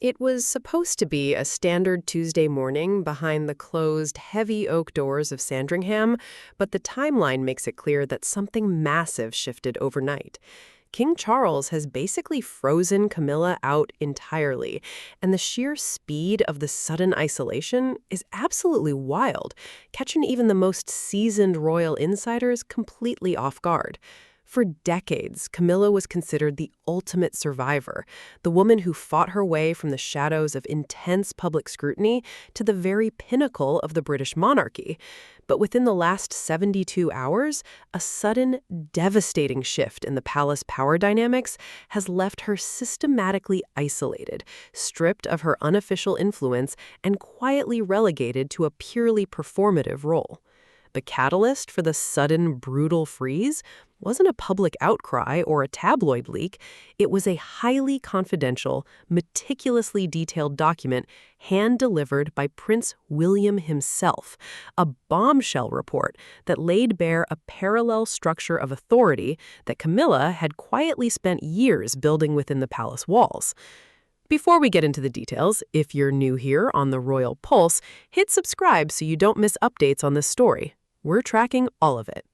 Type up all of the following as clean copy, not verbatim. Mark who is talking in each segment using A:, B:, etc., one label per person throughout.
A: It was supposed to be a standard Tuesday morning behind the closed, heavy oak doors of Sandringham, but the timeline makes it clear that something massive shifted overnight. King Charles has basically frozen Camilla out entirely, and the sheer speed of the sudden isolation is absolutely wild, catching even the most seasoned royal insiders completely off guard. For decades, Camilla was considered the ultimate survivor, the woman who fought her way from the shadows of intense public scrutiny to the very pinnacle of the British monarchy. But within the last 72 hours, a sudden, devastating shift in the palace power dynamics has left her systematically isolated, stripped of her unofficial influence, and quietly relegated to a purely performative role. The catalyst for the sudden, brutal freeze wasn't a public outcry or a tabloid leak. It was a highly confidential, meticulously detailed document hand-delivered by Prince William himself, a bombshell report that laid bare a parallel structure of authority that Camilla had quietly spent years building within the palace walls. Before we get into the details, if you're new here on the Royal Pulse, hit subscribe so you don't miss updates on this story. We're tracking all of it.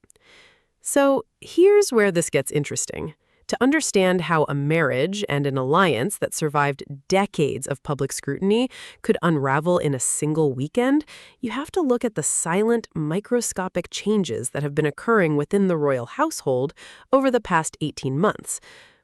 A: So here's where this gets interesting. To understand how a marriage and an alliance that survived decades of public scrutiny could unravel in a single weekend, you have to look at the silent, microscopic changes that have been occurring within the royal household over the past 18 months.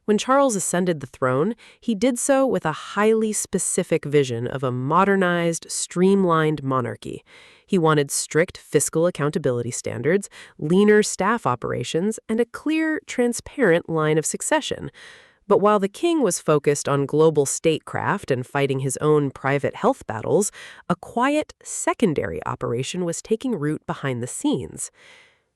A: When Charles ascended the throne, he did so with a highly specific vision of a modernized, streamlined monarchy. He wanted strict fiscal accountability standards, leaner staff operations, and a clear, transparent line of succession. But while the king was focused on global statecraft and fighting his own private health battles, a quiet, secondary operation was taking root behind the scenes.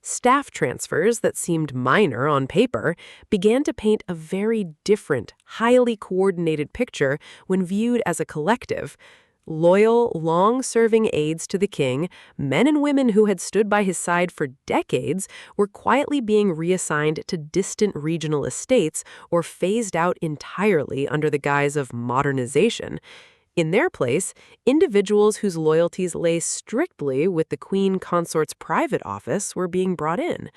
A: Staff transfers that seemed minor on paper began to paint a very different, highly coordinated picture when viewed as a collective. Loyal, long-serving aides to the king, men and women who had stood by his side for decades, were quietly being reassigned to distant regional estates or phased out entirely under the guise of modernization. In their place, individuals whose loyalties lay strictly with the Queen Consort's private office were being brought in.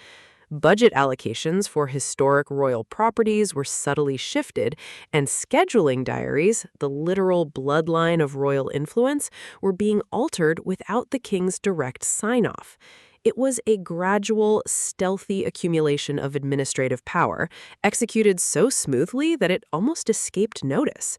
A: Budget allocations for historic royal properties were subtly shifted, and scheduling diaries, the literal bloodline of royal influence, were being altered without the king's direct sign-off. It was a gradual, stealthy accumulation of administrative power, executed so smoothly that it almost escaped notice.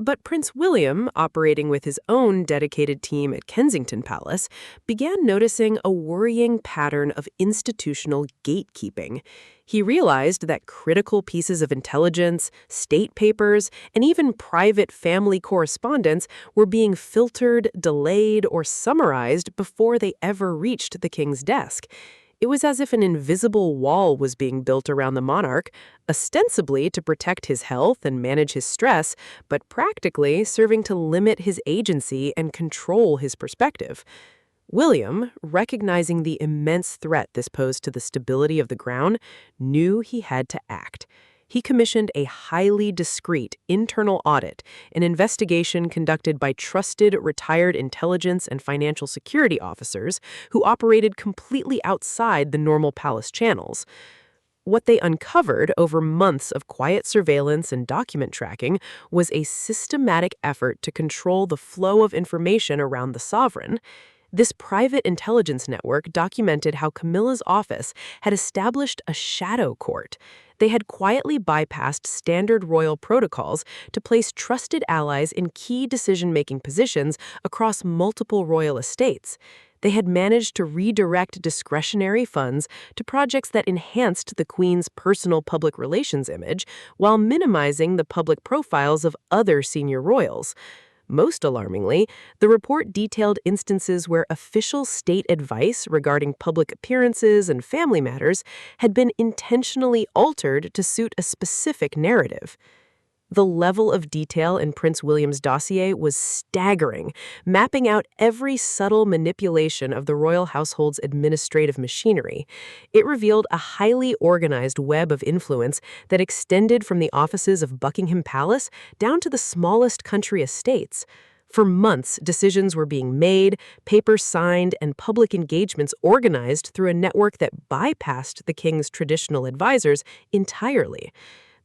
A: But Prince William, operating with his own dedicated team at Kensington Palace, began noticing a worrying pattern of institutional gatekeeping. He realized that critical pieces of intelligence, state papers, and even private family correspondence were being filtered, delayed, or summarized before they ever reached the king's desk. It was as if an invisible wall was being built around the monarch, ostensibly to protect his health and manage his stress, but practically serving to limit his agency and control his perspective. William, recognizing the immense threat this posed to the stability of the crown, knew he had to act. He commissioned a highly discreet internal audit, an investigation conducted by trusted retired intelligence and financial security officers who operated completely outside the normal palace channels. What they uncovered over months of quiet surveillance and document tracking was a systematic effort to control the flow of information around the sovereign. This private intelligence network documented how Camilla's office had established a shadow court. They had quietly bypassed standard royal protocols to place trusted allies in key decision-making positions across multiple royal estates. They had managed to redirect discretionary funds to projects that enhanced the Queen's personal public relations image while minimizing the public profiles of other senior royals. Most alarmingly, the report detailed instances where official state advice regarding public appearances and family matters had been intentionally altered to suit a specific narrative. The level of detail in Prince William's dossier was staggering, mapping out every subtle manipulation of the royal household's administrative machinery. It revealed a highly organized web of influence that extended from the offices of Buckingham Palace down to the smallest country estates. For months, decisions were being made, papers signed, and public engagements organized through a network that bypassed the king's traditional advisors entirely.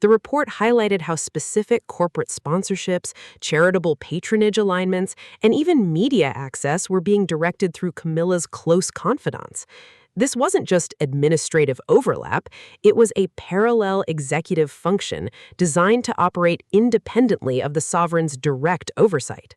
A: The report highlighted how specific corporate sponsorships, charitable patronage alignments, and even media access were being directed through Camilla's close confidants. This wasn't just administrative overlap, it was a parallel executive function designed to operate independently of the sovereign's direct oversight.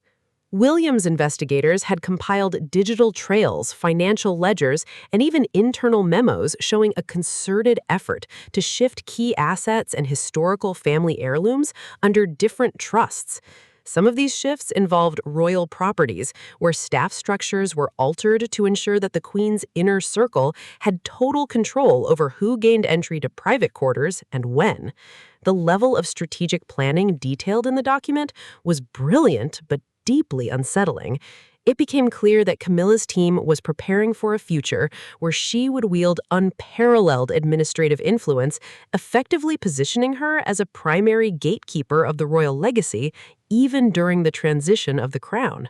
A: Williams investigators had compiled digital trails, financial ledgers, and even internal memos showing a concerted effort to shift key assets and historical family heirlooms under different trusts. Some of these shifts involved royal properties, where staff structures were altered to ensure that the Queen's inner circle had total control over who gained entry to private quarters and when. The level of strategic planning detailed in the document was brilliant but deeply unsettling. It became clear that Camilla's team was preparing for a future where she would wield unparalleled administrative influence, effectively positioning her as a primary gatekeeper of the royal legacy, even during the transition of the crown.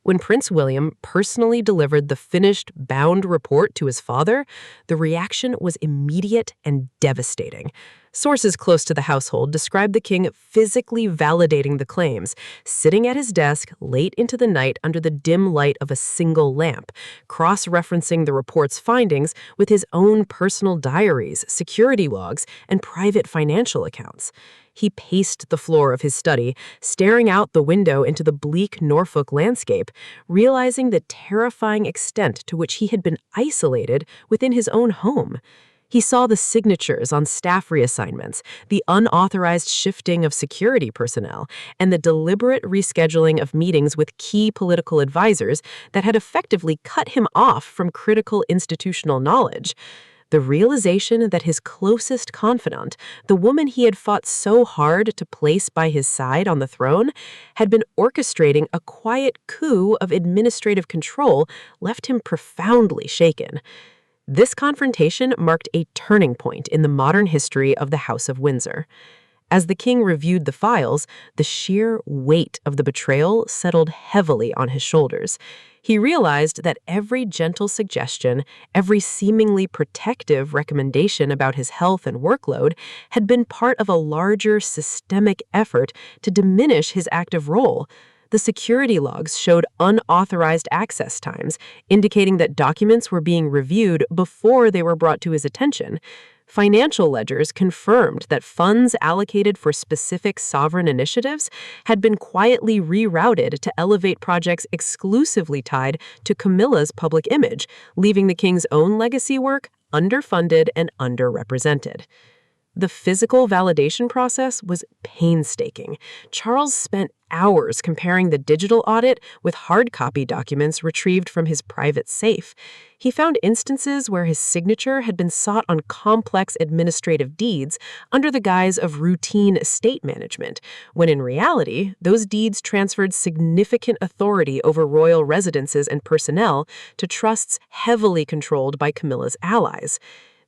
A: When Prince William personally delivered the finished, bound report to his father, the reaction was immediate and devastating. Sources close to the household described the king physically validating the claims, sitting at his desk late into the night under the dim light of a single lamp, cross-referencing the report's findings with his own personal diaries, security logs, and private financial accounts. He paced the floor of his study, staring out the window into the bleak Norfolk landscape, realizing the terrifying extent to which he had been isolated within his own home. He saw the signatures on staff reassignments, the unauthorized shifting of security personnel, and the deliberate rescheduling of meetings with key political advisors that had effectively cut him off from critical institutional knowledge. The realization that his closest confidant, the woman he had fought so hard to place by his side on the throne, had been orchestrating a quiet coup of administrative control, left him profoundly shaken. This confrontation marked a turning point in the modern history of the House of Windsor. As the king reviewed the files, the sheer weight of the betrayal settled heavily on his shoulders. He realized that every gentle suggestion, every seemingly protective recommendation about his health and workload had been part of a larger systemic effort to diminish his active role. The security logs showed unauthorized access times, indicating that documents were being reviewed before they were brought to his attention. Financial ledgers confirmed that funds allocated for specific sovereign initiatives had been quietly rerouted to elevate projects exclusively tied to Camilla's public image, leaving the king's own legacy work underfunded and underrepresented. The physical validation process was painstaking. Charles spent hours comparing the digital audit with hard copy documents retrieved from his private safe. He found instances where his signature had been sought on complex administrative deeds under the guise of routine estate management, when in reality, those deeds transferred significant authority over royal residences and personnel to trusts heavily controlled by Camilla's allies.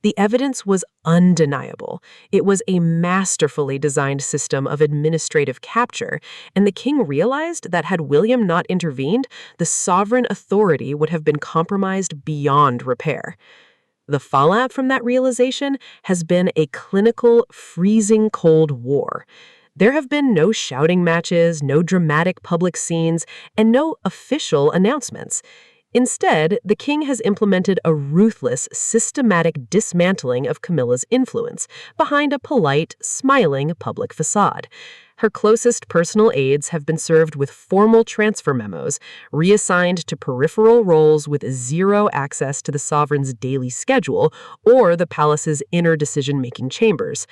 A: The evidence was undeniable. It was a masterfully designed system of administrative capture, and the king realized that had William not intervened, the sovereign authority would have been compromised beyond repair. The fallout from that realization has been a clinical, freezing cold war. There have been no shouting matches, no dramatic public scenes, and no official announcements. Instead, the king has implemented a ruthless, systematic dismantling of Camilla's influence behind a polite, smiling public facade. Her closest personal aides have been served with formal transfer memos, reassigned to peripheral roles with zero access to the sovereign's daily schedule or the palace's inner decision-making chambers.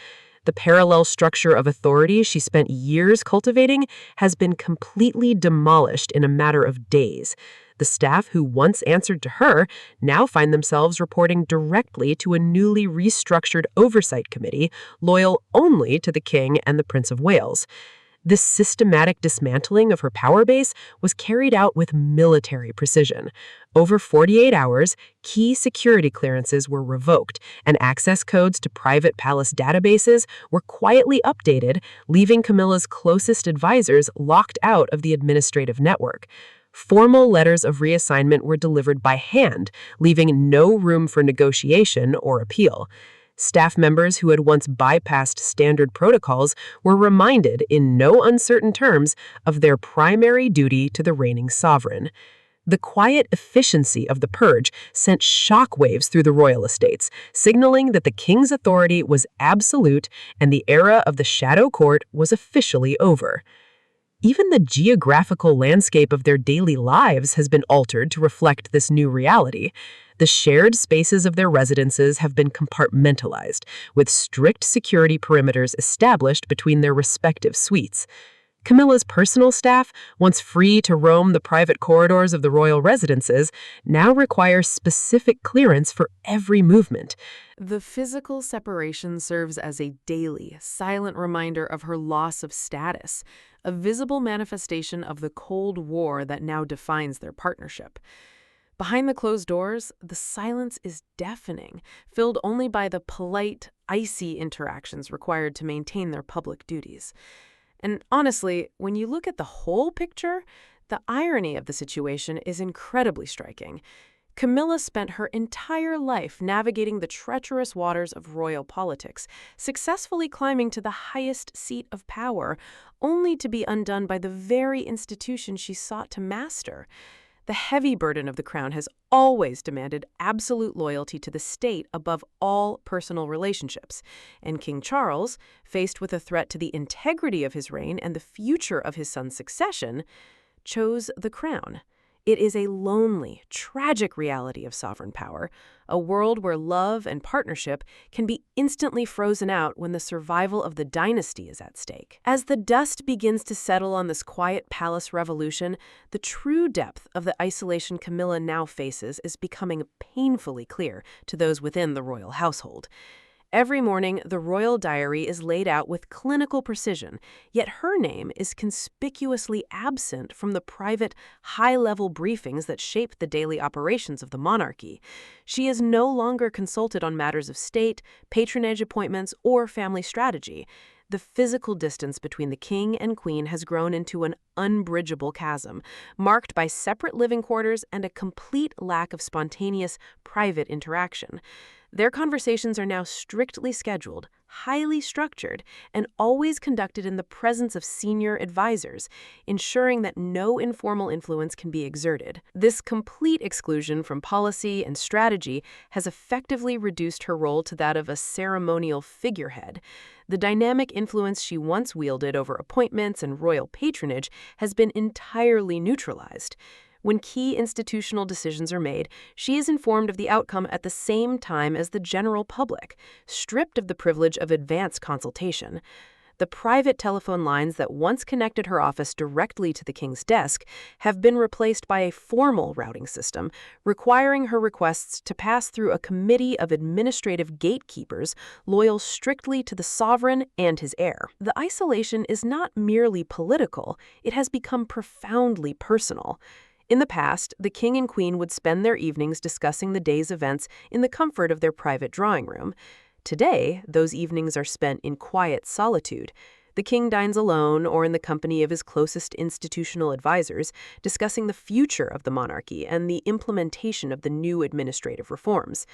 A: The parallel structure of authority she spent years cultivating has been completely demolished in a matter of days. The staff who once answered to her now find themselves reporting directly to a newly restructured oversight committee, loyal only to the King and the Prince of Wales. This systematic dismantling of her power base was carried out with military precision. Over 48 hours, key security clearances were revoked, and access codes to private palace databases were quietly updated, leaving Camilla's closest advisors locked out of the administrative network. Formal letters of reassignment were delivered by hand, leaving no room for negotiation or appeal. Staff members who had once bypassed standard protocols were reminded in no uncertain terms of their primary duty to the reigning sovereign. The quiet efficiency of the purge sent shockwaves through the royal estates, signaling that the king's authority was absolute and the era of the shadow court was officially over. Even the geographical landscape of their daily lives has been altered to reflect this new reality. The shared spaces of their residences have been compartmentalized, with strict security perimeters established between their respective suites. Camilla's personal staff, once free to roam the private corridors of the royal residences, now require specific clearance for every movement.
B: The physical separation serves as a daily, silent reminder of her loss of status, a visible manifestation of the Cold War that now defines their partnership. Behind the closed doors, the silence is deafening, filled only by the polite, icy interactions required to maintain their public duties. And honestly, when you look at the whole picture, the irony of the situation is incredibly striking. Camilla spent her entire life navigating the treacherous waters of royal politics, successfully climbing to the highest seat of power, only to be undone by the very institution she sought to master. The heavy burden of the crown has always demanded absolute loyalty to the state above all personal relationships, and King Charles, faced with a threat to the integrity of his reign and the future of his son's succession, chose the crown. It is a lonely, tragic reality of sovereign power, a world where love and partnership can be instantly frozen out when the survival of the dynasty is at stake. As the dust begins to settle on this quiet palace revolution, the true depth of the isolation Camilla now faces is becoming painfully clear to those within the royal household. Every morning, the royal diary is laid out with clinical precision, yet her name is conspicuously absent from the private, high-level briefings that shape the daily operations of the monarchy. She is no longer consulted on matters of state, patronage appointments, or family strategy. The physical distance between the king and queen has grown into an unbridgeable chasm, marked by separate living quarters and a complete lack of spontaneous, private interaction. Their conversations are now strictly scheduled, highly structured, and always conducted in the presence of senior advisors, ensuring that no informal influence can be exerted. This complete exclusion from policy and strategy has effectively reduced her role to that of a ceremonial figurehead. The dynamic influence she once wielded over appointments and royal patronage has been entirely neutralized. When key institutional decisions are made, she is informed of the outcome at the same time as the general public, stripped of the privilege of advance consultation. The private telephone lines that once connected her office directly to the king's desk have been replaced by a formal routing system, requiring her requests to pass through a committee of administrative gatekeepers loyal strictly to the sovereign and his heir. The isolation is not merely political, it has become profoundly personal. In the past, the king and queen would spend their evenings discussing the day's events in the comfort of their private drawing room. Today, those evenings are spent in quiet solitude. The king dines alone or in the company of his closest institutional advisors, discussing the future of the monarchy and the implementation of the new administrative reforms.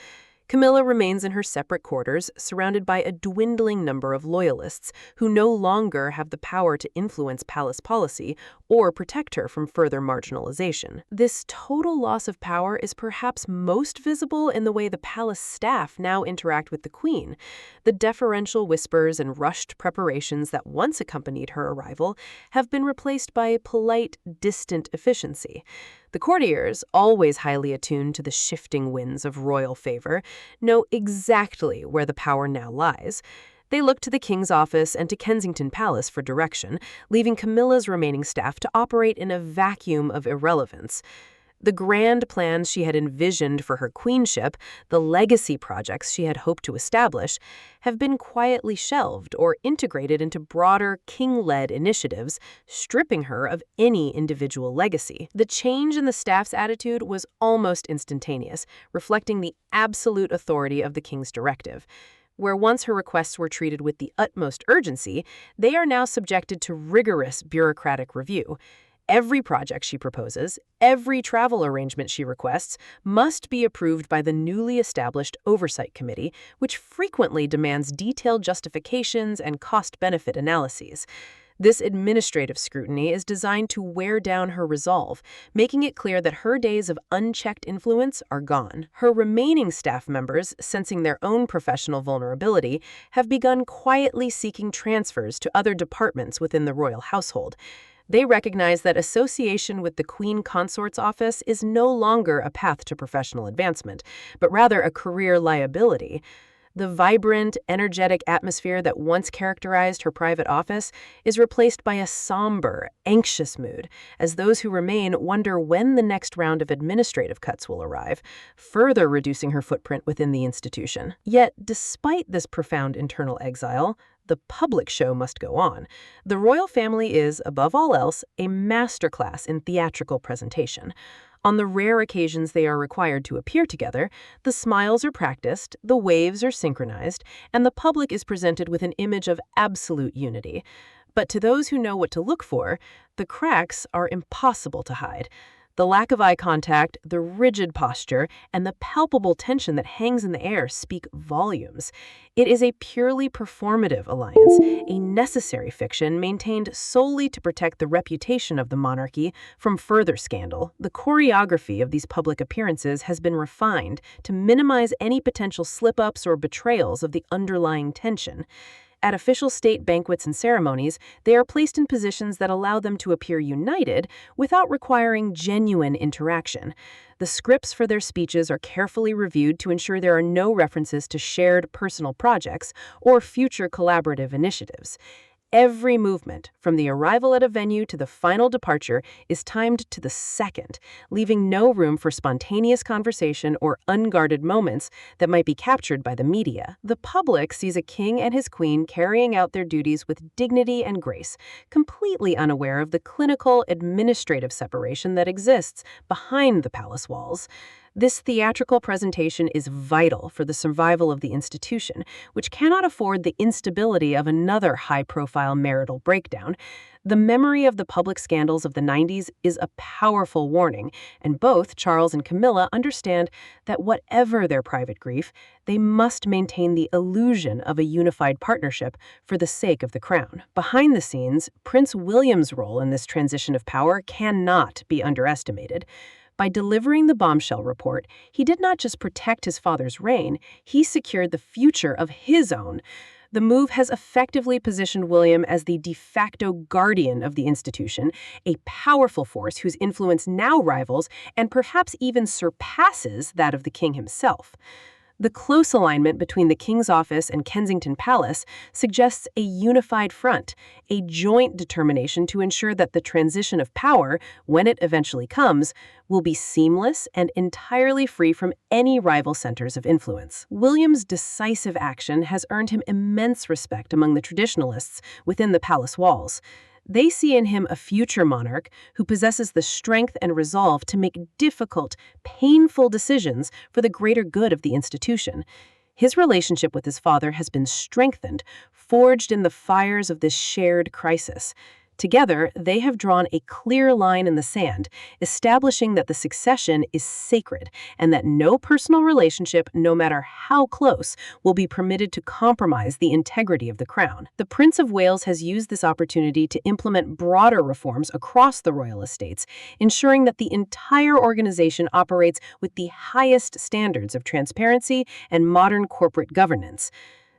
B: Camilla remains in her separate quarters, surrounded by a dwindling number of loyalists who no longer have the power to influence palace policy or protect her from further marginalization. This total loss of power is perhaps most visible in the way the palace staff now interact with the queen. The deferential whispers and rushed preparations that once accompanied her arrival have been replaced by polite, distant efficiency. The courtiers, always highly attuned to the shifting winds of royal favor, know exactly where the power now lies. They look to the King's office and to Kensington Palace for direction, leaving Camilla's remaining staff to operate in a vacuum of irrelevance. The grand plans she had envisioned for her queenship, the legacy projects she had hoped to establish, have been quietly shelved or integrated into broader king-led initiatives, stripping her of any individual legacy. The change in the staff's attitude was almost instantaneous, reflecting the absolute authority of the king's directive. Where once her requests were treated with the utmost urgency, they are now subjected to rigorous bureaucratic review. Every project she proposes, every travel arrangement she requests, must be approved by the newly established Oversight Committee, which frequently demands detailed justifications and cost-benefit analyses. This administrative scrutiny is designed to wear down her resolve, making it clear that her days of unchecked influence are gone. Her remaining staff members, sensing their own professional vulnerability, have begun quietly seeking transfers to other departments within the royal household. They recognize that association with the Queen Consort's office is no longer a path to professional advancement, but rather a career liability. The vibrant, energetic atmosphere that once characterized her private office is replaced by a somber, anxious mood, as those who remain wonder when the next round of administrative cuts will arrive, further reducing her footprint within the institution. Yet, despite this profound internal exile, the public show must go on. The royal family is, above all else, a masterclass in theatrical presentation. On the rare occasions they are required to appear together, the smiles are practiced, the waves are synchronized, and the public is presented with an image of absolute unity. But to those who know what to look for, the cracks are impossible to hide. The lack of eye contact, the rigid posture, and the palpable tension that hangs in the air speak volumes. It is a purely performative alliance, a necessary fiction maintained solely to protect the reputation of the monarchy from further scandal. The choreography of these public appearances has been refined to minimize any potential slip-ups or betrayals of the underlying tension. At official state banquets and ceremonies, they are placed in positions that allow them to appear united without requiring genuine interaction. The scripts for their speeches are carefully reviewed to ensure there are no references to shared personal projects or future collaborative initiatives. Every movement, from the arrival at a venue to the final departure, is timed to the second, leaving no room for spontaneous conversation or unguarded moments that might be captured by the media. The public sees a king and his queen carrying out their duties with dignity and grace, completely unaware of the clinical, administrative separation that exists behind the palace walls. This theatrical presentation is vital for the survival of the institution, which cannot afford the instability of another high-profile marital breakdown. The memory of the public scandals of the 90s is a powerful warning, and both Charles and Camilla understand that whatever their private grief, they must maintain the illusion of a unified partnership for the sake of the crown. Behind the scenes, Prince William's role in this transition of power cannot be underestimated. By delivering the bombshell report, he did not just protect his father's reign, he secured the future of his own. The move has effectively positioned William as the de facto guardian of the institution, a powerful force whose influence now rivals and perhaps even surpasses that of the king himself. The close alignment between the King's office and Kensington Palace suggests a unified front, a joint determination to ensure that the transition of power, when it eventually comes, will be seamless and entirely free from any rival centers of influence. William's decisive action has earned him immense respect among the traditionalists within the palace walls. They see in him a future monarch who possesses the strength and resolve to make difficult, painful decisions for the greater good of the institution. His relationship with his father has been strengthened, forged in the fires of this shared crisis. Together, they have drawn a clear line in the sand, establishing that the succession is sacred and that no personal relationship, no matter how close, will be permitted to compromise the integrity of the crown. The Prince of Wales has used this opportunity to implement broader reforms across the royal estates, ensuring that the entire organization operates with the highest standards of transparency and modern corporate governance.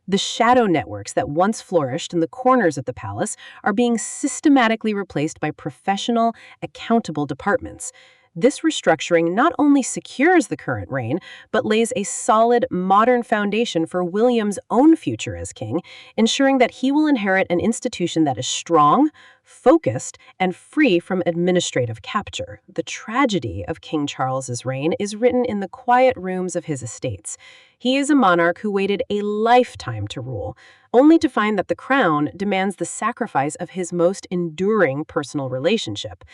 B: The shadow networks that once flourished in the corners of the palace are being systematically replaced by professional, accountable departments.
C: This restructuring not only secures the current reign, but lays a solid, modern foundation for William's own future as king, ensuring that he will inherit an institution that is strong, focused, and free from administrative capture. The tragedy of King Charles's reign is written in the quiet rooms of his estates. He is a monarch who waited a lifetime to rule, only to find that the crown demands the sacrifice of his most enduring personal relationship.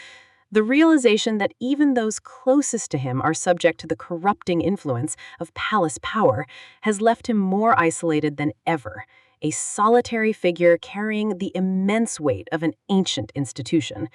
C: The realization that even those closest to him are subject to the corrupting influence of palace power has left him more isolated than ever, a solitary figure carrying the immense weight of an ancient institution.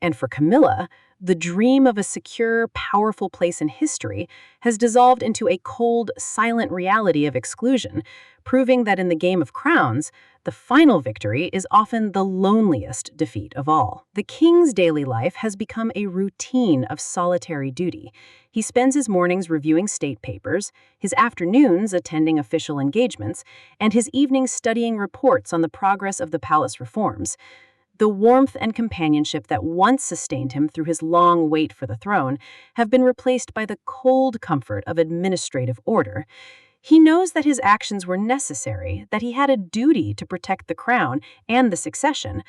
C: And for Camilla, the dream of a secure, powerful place in history has dissolved into a cold, silent reality of exclusion, proving that in the game of crowns, the final victory is often the loneliest defeat of all. The king's daily life has become a routine of solitary duty. He spends his mornings reviewing state papers, his afternoons attending official engagements, and his evenings studying reports on the progress of the palace reforms. The warmth and companionship that once sustained him through his long wait for the throne have been replaced by the cold comfort of administrative order. He knows that his actions were necessary, that he had a duty to protect the crown and the succession,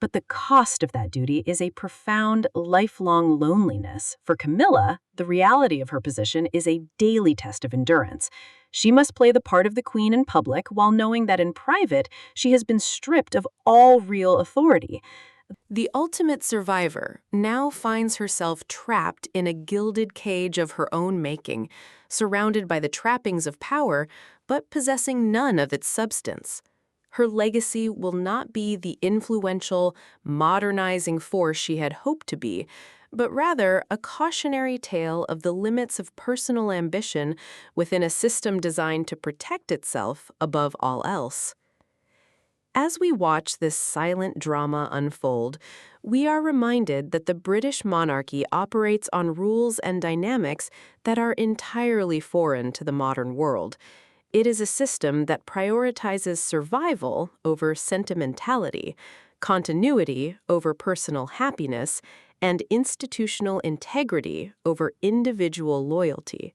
C: but the cost of that duty is a profound, lifelong loneliness. For Camilla, the reality of her position is a daily test of endurance. She must play the part of the queen in public while knowing that in private she has been stripped of all real authority.
A: The ultimate survivor now finds herself trapped in a gilded cage of her own making, surrounded by the trappings of power, but possessing none of its substance. Her legacy will not be the influential, modernizing force she had hoped to be, but rather a cautionary tale of the limits of personal ambition within a system designed to protect itself above all else. As we watch this silent drama unfold, we are reminded that the British monarchy operates on rules and dynamics that are entirely foreign to the modern world. It is a system that prioritizes survival over sentimentality, continuity over personal happiness, and institutional integrity over individual loyalty.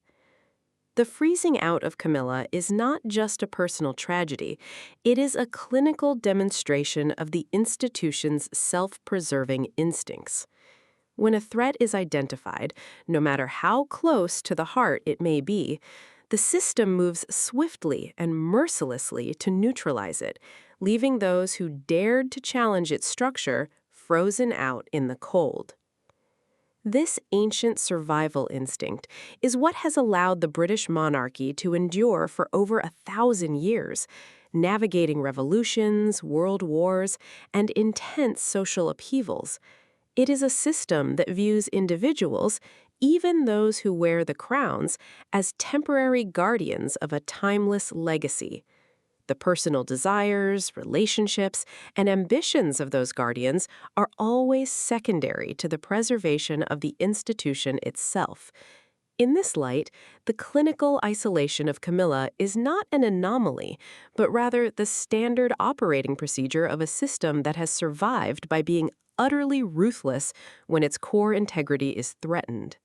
A: The freezing out of Camilla is not just a personal tragedy, it is a clinical demonstration of the institution's self-preserving instincts. When a threat is identified, no matter how close to the heart it may be, the system moves swiftly and mercilessly to neutralize it, leaving those who dared to challenge its structure frozen out in the cold. This ancient survival instinct is what has allowed the British monarchy to endure for over 1,000 years, navigating revolutions, world wars, and intense social upheavals. It is a system that views individuals, even those who wear the crowns, as temporary guardians of a timeless legacy. The personal desires, relationships, and ambitions of those guardians are always secondary to the preservation of the institution itself. In this light, the clinical isolation of Camilla is not an anomaly, but rather the standard operating procedure of a system that has survived by being utterly ruthless when its core integrity is threatened.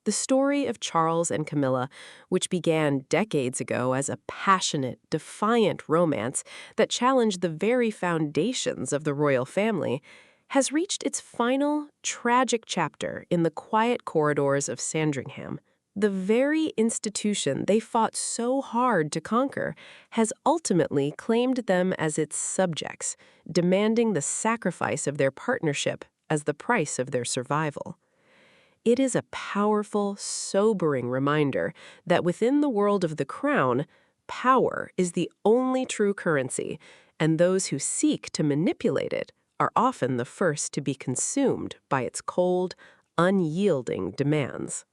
A: The story of Charles and Camilla, which began decades ago as a passionate, defiant romance that challenged the very foundations of the royal family, has reached its final, tragic chapter in the quiet corridors of Sandringham. The very institution they fought so hard to conquer has ultimately claimed them as its subjects, demanding the sacrifice of their partnership as the price of their survival. It is a powerful, sobering reminder that within the world of the crown, power is the only true currency, and those who seek to manipulate it are often the first to be consumed by its cold, unyielding demands.